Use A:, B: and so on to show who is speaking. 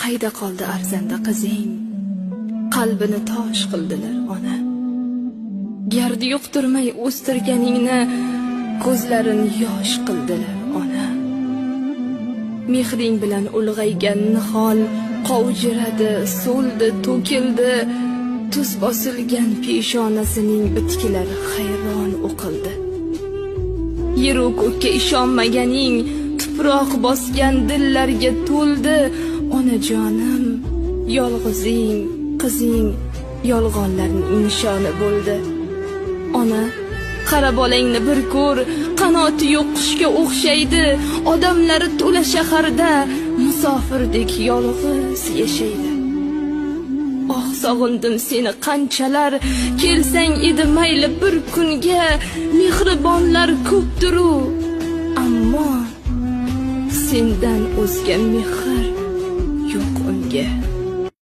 A: qayda qoldi arzanda qizing? Qalbini tosh qildilar ona. Gardi yuqtirmay o'stirganingni ko'zlarini yosh qildilar ona. Mehring bilan ulg'aygan nihol qovjiradi, so'ldi, to'kildi. Tuz bosilgan peshonasining bitkilar hayron o'qildi. Yer u ko'kka ishonmaganing tuproq bosgan dillarga to'ldi. Onajonim, yolg'izing, qizing yolg'onlarning nishoni bo'ldi. Ona, qara bolangni bir ko'r, qanoti yo'q qushga o'xshaydi. Odamlari to'la shaharda musofirdek yolg'iz yashaydi. Oh, sog'indim seni qanchalar, kelsang edi mayli bir kunga. Mehribonlar ko'pdir-u, ammo sendan o'zga mehr yo'q unga.